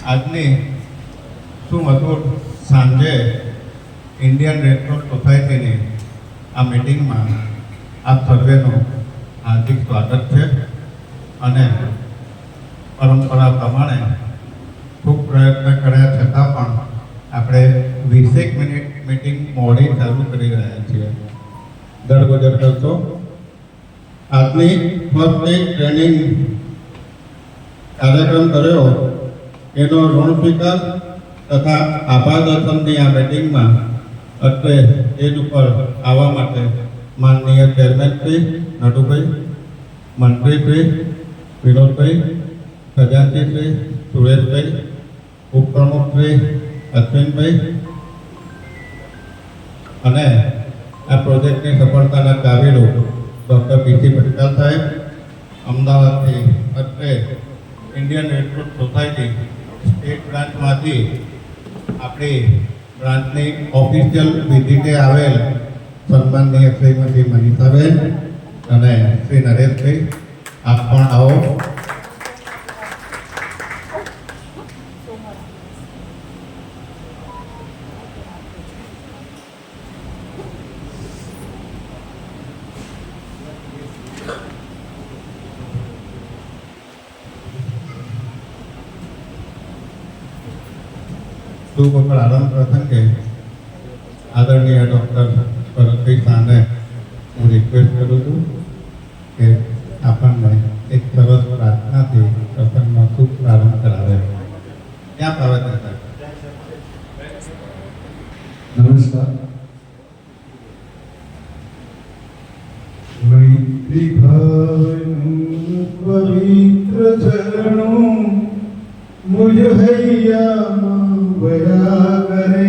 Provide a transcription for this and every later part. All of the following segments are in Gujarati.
આજની સુમધુર સાંજે ઇન્ડિયન રેડ ક્રોસ સોસાયટીની આ મિટિંગમાં આપ સર્વેનું હાર્દિક સ્વાગત છે અને પરંપરા પ્રમાણે ખૂબ પ્રયત્ન કર્યા છતાં પણ આપણે 20 મિનિટ મિટિંગ મોડી ચાલુ કરી રહ્યા છીએ. દરગુજર કરશો. આજની ફર્સ્ટ એડ ટ્રેનિંગ કાર્યક્રમ કર્યો એનો ઋણ સ્વીકાર તથા આભાર દર્શનની આ મિટિંગમાં અત્રે સ્ટેજ ઉપર આવવા માટે માનનીય ચેરમેન શ્રી નટુભાઈ, મંત્રી શ્રી વિનોદભાઈ, ખજાનચી શ્રી સુરેશભાઈ, ઉપપ્રમુખ શ્રી અશ્વિનભાઈ અને આ પ્રોજેક્ટની સફળતાના કાબીલો ડૉક્ટર પીસી પટેલ સાહેબ, અમદાવાદથી અત્રે Indian Red Cross Society state બ્રાન્ચમાંથી આપણી બ્રાન્ચની ઓફિશિયલ વિઝિટે આવેલ સન્માનનીય શ્રીમતી મનીષાબેન અને શ્રી નરેશભાઈ, આપ પણ આવો. શુભ પ્રારંભ પ્રસંગે આદરણીય ડૉક્ટર ભરતભાઈ શાહને હું રિક્વેસ્ટ કરું છું કે આપણને એક સરસ પ્રાર્થનાથી પ્રસંગનો શુભ પ્રારંભ કરાવે. ક્યાં પાવે છે? નમસ્કાર. મૈત્રી ભાવનું પવિત્ર ચરણું મુજ હૈયામાં વયા કરે.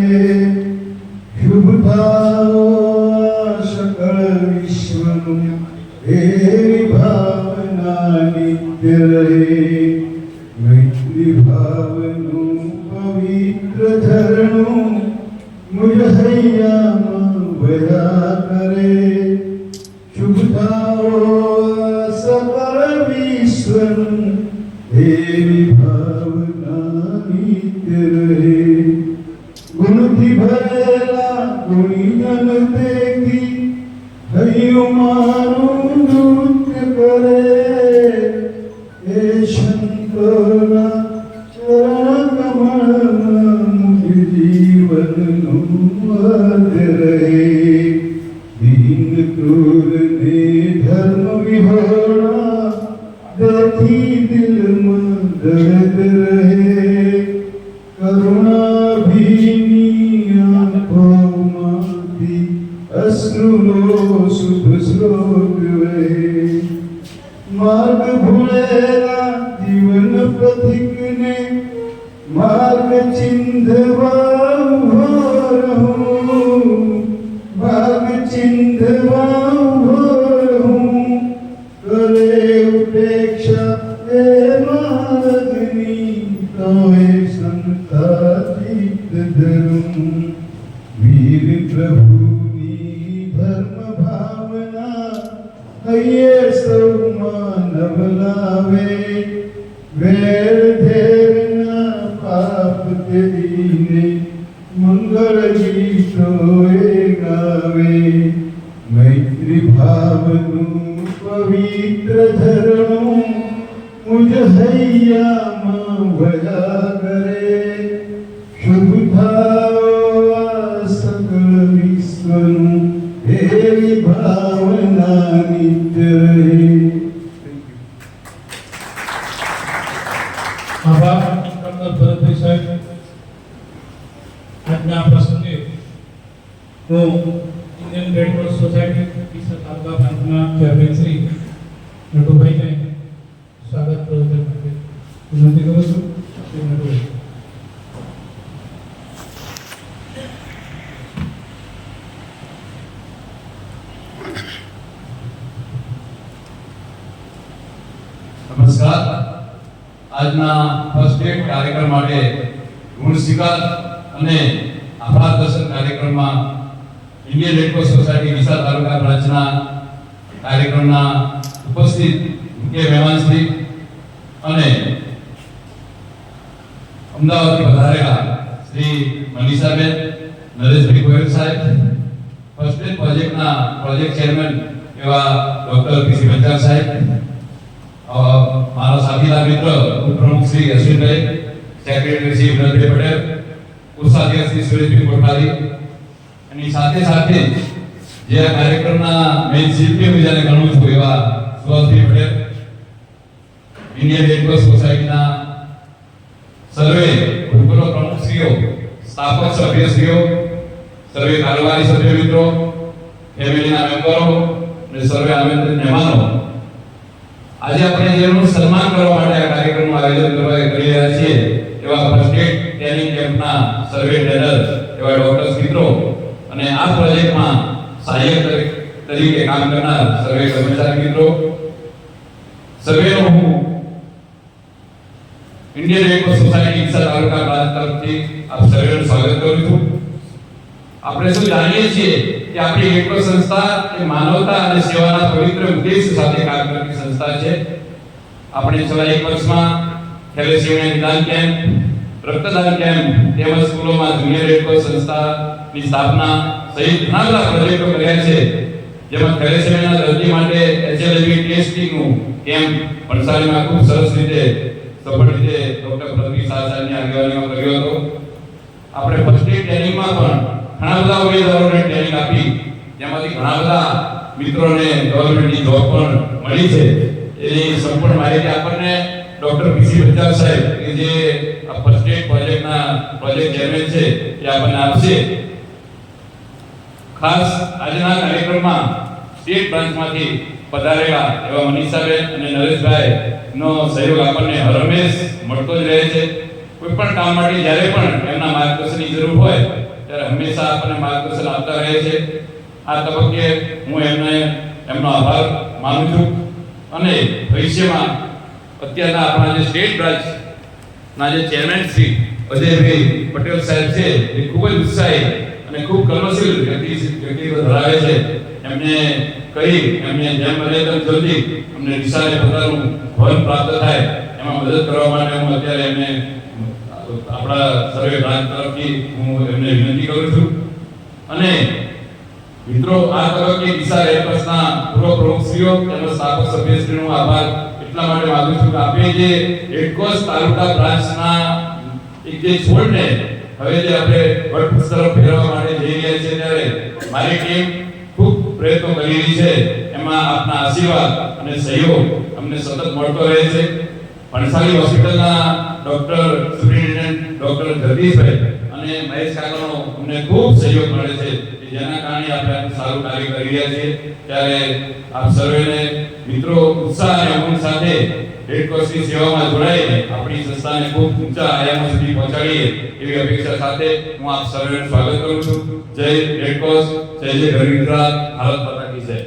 શુભ ભાવો સકળ વિશ્વનું એવી ભાવના નિત્ય રહે. મૈત્રી ભાવનું પવિત્ર ઝરણું મુજ હૈયામાં વયા કરે. શુભ ભાવો સકળ વિશ્વનું એવી ભાવના નિત્ય રહે. ગુણથી ભરેલા ગુણિયન દેખી હૈયું મારું નૃત્ય કરે. એ સંતોના ચરણ કમળમાં મુજ જીવનનું મધ રહે. દીન ક્રૂર ને ધર્મ વિહોણા દેખી દિલમાં દર્દ રહે. કરુણાભીની આંખોમાંથી અશ્રુનો શુભ સ્રોત વહે. માર્ગ ભૂલેલા જીવન પથિકને માર્ગ ચિંધવા ઉભો રહું. માર્ગ ચિંધવા ઉભો રહું. કરે ઉપેક્ષા એ માર્ગની તોય સંતાચિત ધરું. વીર પ્રભુની ધર્મ ભાવના હૈયે સૌ માનવ લાવે. વેર ધેરના પાપ તેરીને મંગળ ગીતો એ ગાવે. મૈત્રી ભાવનું પવિત્ર ઝરણું મુજ હૈયામાં વયા કરે. શુભ ભાવો સકળ વિશ્વનું એવી ભાવના નિત્ય રહે. આભાર ડૉક્ટર ભરતભાઈ સાહેબ. આજના પ્રસંગે હું Indian Red Cross Society Deesa taluka બ્રાન્ચના ચેરમેન શ્રી નટુભાઈને સ્વાગત પ્રવચન માટે વિનંતી કરું છું. શ્રી નટુભાઈ. નમસ્કાર. આજના ફર્સ્ટ એડ કાર્યક્રમ માટે ગુણ સ્વીકાર અને આભાર દર્શન કાર્યક્રમમાં Indian Red Cross Society Deesa taluka બ્રાન્ચના કાર્યક્રમના ઉપસ્થિત મુખ્ય મહેમાન શ્રી અને અમદાવાદથી પધારેલા શ્રી મનીષાબેન નરેશભાઈ ગોયલ સાહેબ, ફર્સ્ટ એડ પ્રોજેક્ટના પ્રોજેક્ટ ચેરમેન એવા ડોક્ટર પીસી પંચાલ સાહેબ, મારા સાથીદાર મિત્ર ઉપપ્રમુખ શ્રી અશ્વિનભાઈ, સેક્રેટરી શ્રી વિનોદભાઈ પટેલ, કોષાધ્યક્ષ શ્રી સુરેશભાઈ કોઠારી, અને સાથે સાથે જે આ કાર્યક્રમના મેઇન શિલ્પી હું જેને ગણું છું એવા Subhashbhai Patel, Indian Red cross સોસાયટીના સર્વે ભૂતપૂર્વ પ્રમુખશ્રીઓ, સ્થાપક સભ્યશ્રીઓ, સર્વે કારોબારી સભ્ય મિત્રો, ફેમિલીના મેમ્બરો અને સર્વે આમંત્રિત મહેમાનો, આજે આપણે જેનું સન્માન કરવા માટે આ કાર્યક્રમનું આયોજન કરી રહ્યા છીએ એવા ફર્સ્ટ એડ ટ્રેનિંગ કેમ્પના સર્વે ટ્રેનર એવા ડોક્ટર્સ મિત્રો અને આ પ્રોજેક્ટમાં સહાયક તરીકે કામ કરનાર સર્વે કર્મચારી મિત્રો, સર્વેનો હું Indian Red Cross Society Deesa taluka branch તરફથી આપ સર્વેનું સ્વાગત કરું છું. આપણે શું જાણીએ છીએ કે આપણી રેડ ક્રોસ સંસ્થા એ માનવતા અને સેવાના પવિત્ર ઉદ્દેશ સાથે કામ કરતી સંસ્થા છે. આપણે છેલ્લા 1 વર્ષમાં થેલેસેમિયા નિદાન કેમ્પ, રક્તદાન કેમ્પ તેમજ સ્કૂલોમાં જુનિયર રેડ ક્રોસ સંસ્થાની સ્થાપના સહિત ઘણા બધા પ્રોજેક્ટો કર્યા છે, જેમાં થેલેસેમિયાના દર્દી માટે HLA ટેસ્ટિંગનું કેમ્પ વલસાડમાં ખૂબ સરસ રીતે સફળ રીતે ડોક્ટર પ્રદીપ સાહેબની આગેવાનીમાં કર્યો હતો. આપણે ફર્સ્ટ એડ ટ્રેનિંગમાં પણ ઘણા બધા ઉમેદવારોને ટ્રેનિંગ આપી, જેમાંથી ઘણા બધા મિત્રોને ગવર્નમેન્ટની જોબ પણ મળી છે. એની સંપૂર્ણ માહિતી આપણને ડોક્ટર પીસી પંચાલ સાહેબ કે જે ફર્સ્ટ એડ પ્રોજેક્ટના પ્રોજેક્ટ ચેરમેન છે એ આપણને આપશે. ખાસ આજના કાર્યક્રમમાં સ્ટેટ બ્રાન્ચમાંથી પધારેલા એવા મનીષાબેન અને નરેશભાઈ નો સહયોગ આપણને હરમેશ મળતો જ રહે છે. કોઈ પણ કામ માટે જ્યારે પણ એમના માર્ગદર્શનની જરૂર હોય ત્યારે હંમેશા આપણને માર્ગદર્શન આપતા રહે છે. આ તબક્કે હું એમનો આભાર માનું છું અને ભવિષ્યમાં અત્યારના આપણા જે સ્ટેટ બ્રાન્ચના જે ચેરમેન શ્રી અજયભાઈ પટેલ સાહેબ છે એ ખૂબ જ ઉત્સાહી અને ખૂબ કર્મશીલ વ્યક્તિત્વ ધરાવે છે. એમને જેમ બને તેમ જલ્દી અમને દિશાને પોતાનું ભવન પ્રાપ્ત થાય એમાં મદદ કરવા માટે હું અત્યારે એમને આપણા સર્વે બ્રાન્ચ તરફથી હું એમને વિનંતી કરું છું. અને મિત્રો, આ તબક્કે દિશા રેડ ક્રોસના પૂર્વ પ્રમુખશ્રીઓ તેમજ સ્થાપક સભ્યશ્રીનો આભાર એટલા માટે માનું છું કે આપણે જે રેડ ક્રોસ તાલુકા બ્રાન્ચના એક જે છોડને હવે જે આપણે વટવૃક્ષ તરફ ફેરવવા માટે જઈ રહ્યા છીએ ત્યારે મારી ટીમ ખૂબ પ્રયત્નો કરી રહી છે. એમાં આપના આશીર્વાદ અને સહયોગ અમને સતત મળતો રહે છે. ભણસાલી હોસ્પિટલના ડોક્ટર સુપ્રિન્ટેન્ડન્ટ ડોક્ટર જગદીશભાઈ અને મહેશ કાકાનો અમને ખૂબ સહયોગ મળે છે, જેના કારણે આપણે આટલું સારું કાર્ય કરી રહ્યા છીએ. ત્યારે આપ સર્વેને મિત્રો ઉત્સાહ અને ઉમંગ સાથે રેડ ક્રોસની સેવામાં જોડાઈને આપણી સંસ્થાને ખૂબ ઊંચા આયામો સુધી પહોંચાડીએ એવી અપેક્ષા સાથે હું આપ સર્વેનું સ્વાગત કરું છું. જય રેડ ક્રોસ, જય જય ગરીબ ગુજરાત, ભારત માતા કી જય.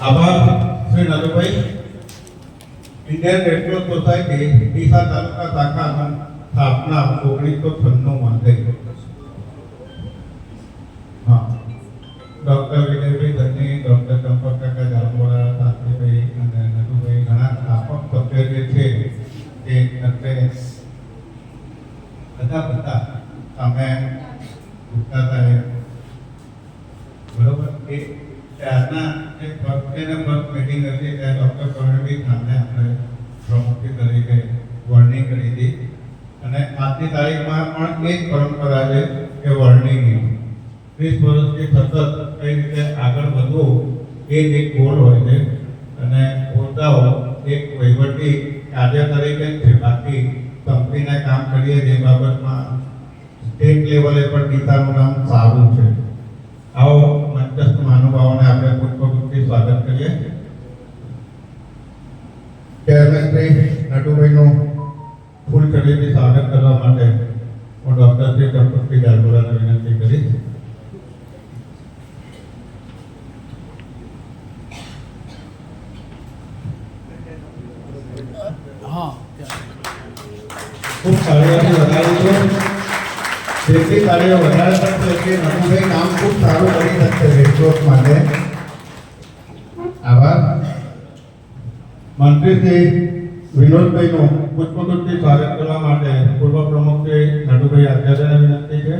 આભાર Shri Nareshbhai. Indian Red Cross Society Deesa taluka શાખાની સ્થાપના 1996માં થઈ. હા, ડોક્ટર વિજયભાઈ ધની, ડોક્ટર ચંપક કાકા જામોરા, શાસ્ત્રીભાઈ અને નટુભાઈ ઘણા સ્થાપક સભ્યો જે છે એ અત્યારે બધા અમે ગુપ્તા સાહેબ બરોબર એ ત્યારના જે ફર્સ્ટ મીટિંગ હતી ત્યારે ડોક્ટર પ્રવીણભાઈ સામે આપણે પ્રમુખી તરીકે વરણી કરી હતી અને આજની તારીખમાં પણ એ જ પરંપરા છે કે વરણીની 30 વર્ષથી સતત કઈ રીતે આગળ વધવું એ જ એક ગોલ હોય છે અને હોદ્દાઓ એક વહીવટી કાર્ય તરીકે જ છે. બાકી કંપનીને કામ કરીએ જે બાબતમાં સ્ટેટ લેવલે પણ ડીસાનું નામ સારું છે. આવો મંચસ્થ મહાનુભાવોને આપણે પુષ્પગુચ્છથી સ્વાગત કરીએ. ચેરમેન શ્રી નટુભાઈનું ફૂલ ચડીથી સ્વાગત કરવા માટે હું ડોક્ટર શ્રી ચંપકભાઈ જારગોરાને વિનંતી કરીશ. ખૂબ કાર્યથી વધારીશું. જેટલી કાર્ય વધારે થશે કે નટુભાઈ કામ ખૂબ સારું કરી શકશે રેડ ક્રોસ માટે. આભાર. મંત્રી શ્રી વિનોદભાઈનું પુષ્પગુચ્છથી સ્વાગત કરવા માટે પૂર્વ પ્રમુખ શ્રી નટુભાઈ આચાર્યને વિનંતી છે.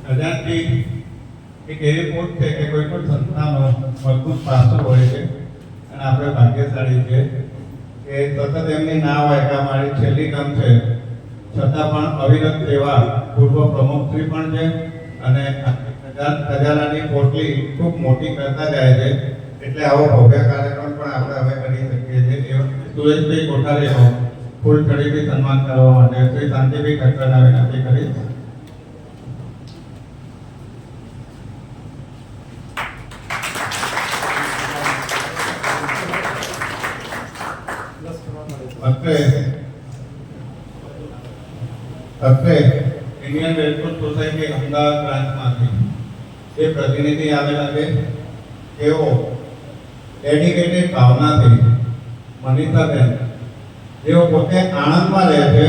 ખજાનચી એક એવી પોસ્ટ છે કે કોઈ પણ સંસ્થાનો મજબૂત પાસો હોય છે અને આપણે ભાગ્યશાળી છે કે સતત એમની ના હોય કે અમારી છેલ્લી ટર્મ છે છતાં પણ અવિરત સેવા પૂર્વ પ્રમુખશ્રી પણ છે અને ખજાનાની પોટલી ખૂબ મોટી કરતા જાય છે. એટલે આવો ભવ્ય કાર્યક્રમ પણ આપણે હવે કરી શકીએ છીએ. સુરેશભાઈ કોઠારીનો ફૂલ ચડીથી સન્માન કરવા માટે શ્રી શાંતિભાઈ ઠક્કરને વિનંતી કરીશ. અત્રે Indian Red Cross Society Ahmedabad બ્રાન્ચમાંથી જે પ્રતિનિધિ આવેલા છે તેઓ ડેડિકેટેડ ભાવનાથી મનીષાબેન જેઓ પોતે આણંદમાં રહે છે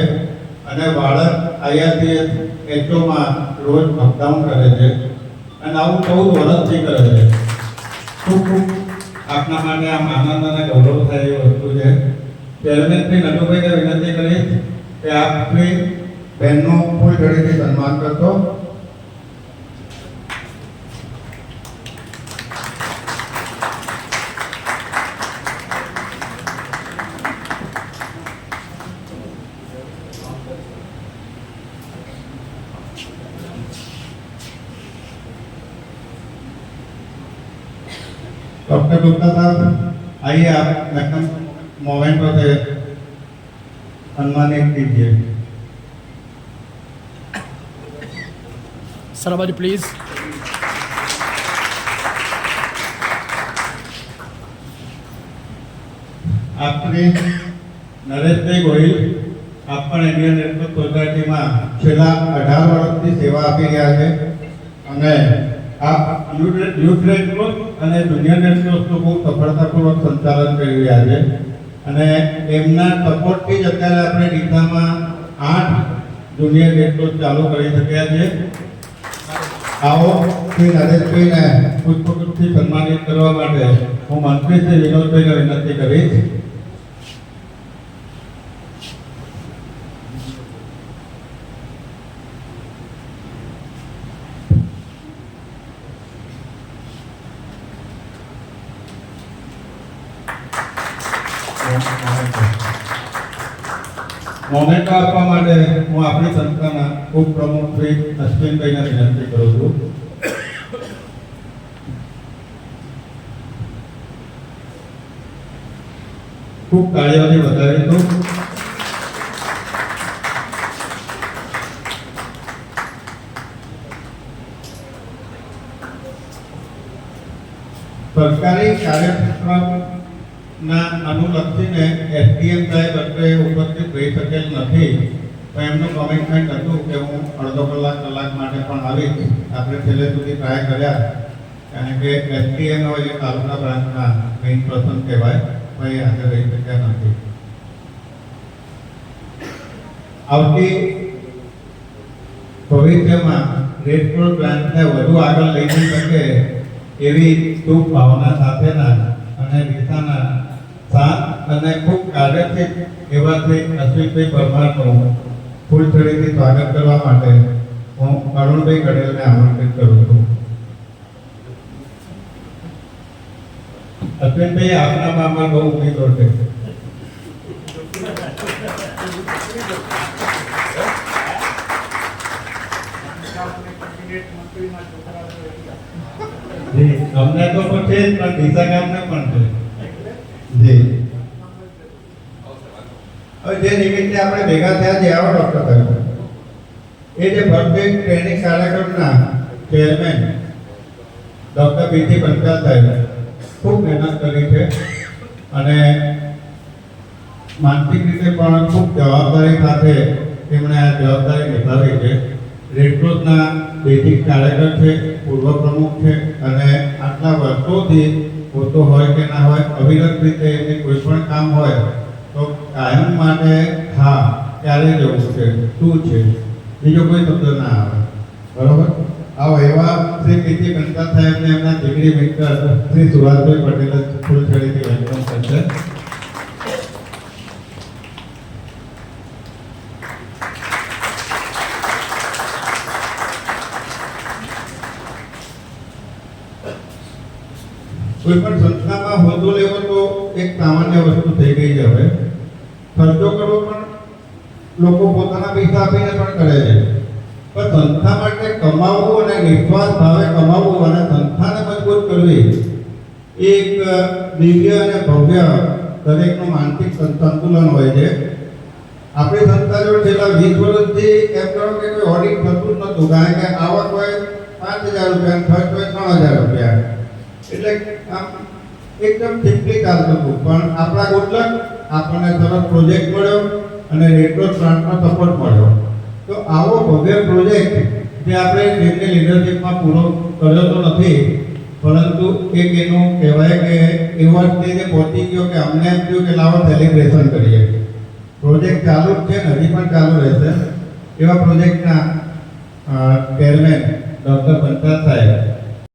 અને બાળક IRCS HOમાં રોજ અપડાઉન કરે છે અને આવું 14 વર્ષથી કરે છે. ખૂબ ખૂબ આપના માટે આમ આનંદ અને ગૌરવ થાય એવી વસ્તુ છે. ચેરમેન શ્રી નટુભાઈને વિનંતી કરીશ કે આપ શ્રી બહેનનું ફૂલ ઘડીથી સન્માન કરશો. डॉक्टर गुप्ता साहब आइए आप मैडम मोमेंटो से सम्मानित कीजिए. Sarabadi, please. આપની નરેશભાઈ ગોહિલ આપ પણ ઇન્ડિયન રેડ ક્રોસ સોસાયટીમાં છેલ્લા 18 વર્ષથી સેવા આપી રહ્યા છે અને આપ યુથ રેડ ક્રોસ અને જુનિયર રેડ ક્રોસનું ખૂબ સફળતાપૂર્વક સંચાલન કરી રહ્યા છે અને એમના સપોર્ટથી જ અત્યારે આપણે ડીસામાં 8 જુનિયર રેડ ક્રોસ ચાલુ કરી શક્યા છે. આવો શ્રી નરેશભાઈને પુષ્પગુચ્છથી સન્માનિત કરવા માટે હું મંત્રી શ્રી વિનોદભાઈને વિનંતી કરીશ. મોમેન્ટો આપવા માટે હું આપણી સંસ્થાના ઉપપ્રમુખ શ્રી અશ્વિનભાઈને વિનંતી કરું છું. ખૂબ તાળીઓથી વધાવીશું. સરકારી કાર્યક્રમના અનુલક્ષીને SDM સાહેબ અત્રે ઉપસ્થિત રહી શકેલ નથી તો એમનું કમિટમેન્ટ હતું કે હું અડધો કલાક માટે પણ આવીશ. આપણે છેલ્લે સુધી ટ્રાય કર્યા કારણ કે SDM હોય એ તાલુકા બ્રાન્ચના મેઇન પર્સન કહેવાય ભાઈ હાજર રહી શક્યા નથી. આવતી ભવિષ્યમાં રેડ ક્રોસ બ્રાન્ચને વધુ આગળ લઈ જઈ શકે એવી શુભ ભાવના સાથેના અને ડીસાના સાત અને ખૂબ કાર્યશીલ એવા શ્રી અશ્વિનભાઈ પરમારનું ફૂલછડીથી સ્વાગત કરવા માટે હું અરુણભાઈ ગઢેલને આમંત્રિત કરું છું. અશ્વિનભાઈ આપના મામા બહુ ઉમેદવાર છે. જી અમને તો પણ છે પણ ડીસા ગામને પણ છે. જી હવે જે નિમિત્તે આપણે ભેગા થયા છે આવો ડોક્ટર સાહેબ એ જે ભરપેટ ટ્રેનિંગ કાર્યક્રમના ચેરમેન ડોક્ટર બીટી પંચાલ સાહેબ ખૂબ મહેનત કરી છે અને માનસિક રીતે પણ ખૂબ જવાબદારી સાથે તેમણે આ જવાબદારી નિભાવી છે. રેડ ક્રોસના બેઝિક કાર્યકર છે, પૂર્વ પ્રમુખ છે અને આટલા વર્ષોથી હોતો હોય કે ના હોય અવિરત રીતે કોઈ પણ કામ હોય તો કાયમ માટે હા ક્યારે જવું છે, શું છે, બીજો કોઈ શબ્દ ના આવે. બરોબર. આવો એવા શ્રી પીટી કંકા સાહેબને એમના દીકરી મિત્ર શ્રી સુભાષભાઈ પટેલ ફૂલછડીથી વેલકમ કરશે. કોઈ પણ સંસ્થામાં હોદ્દો લેવો તો એક સામાન્ય વસ્તુ થઈ ગઈ છે. હવે ખર્ચો કરવો પણ લોકો પોતાના પૈસા આપીને પણ કરે છે, પણ સંસ્થા માટે કમાવવું અને નિસ્વાર્થ ભાવે કમાવવું અને સંસ્થાને મજબૂત કરવી એ એક દિવ્ય અને ભવ્ય દરેકનું માનસિક સંતુલન હોય છે. આપણી સંસ્થા જો છેલ્લા 20 વર્ષથી એમ કરો કે કોઈ ઓડિટ થતું જ નહોતું, કારણ કે આવક હોય 5,000 રૂપિયા, ખર્ચ હોય 3,000 રૂપિયા, એટલે આમ એકદમ સિમ્પલી ચાલતું હતું. પણ આપણા ગુડલક આપણને સરસ પ્રોજેક્ટ મળ્યો અને રેડ ક્રોસ પ્લાન્ટનો સપોર્ટ મળ્યો. તો આવો ભવ્ય પ્રોજેક્ટ જે આપણે જેમની લીડરશીપમાં પૂરો કર્યો તો નથી, પરંતુ એક એનું કહેવાય કે એવા સ્ટેજે પહોંચી ગયો કે અમને એમ થયું કે લાવો સેલિબ્રેશન કરીએ. પ્રોજેક્ટ ચાલુ જ છે ને હજી પણ ચાલુ રહેશે. એવા પ્રોજેક્ટના ચેરમેન ડૉક્ટર પંચાલ સાહેબ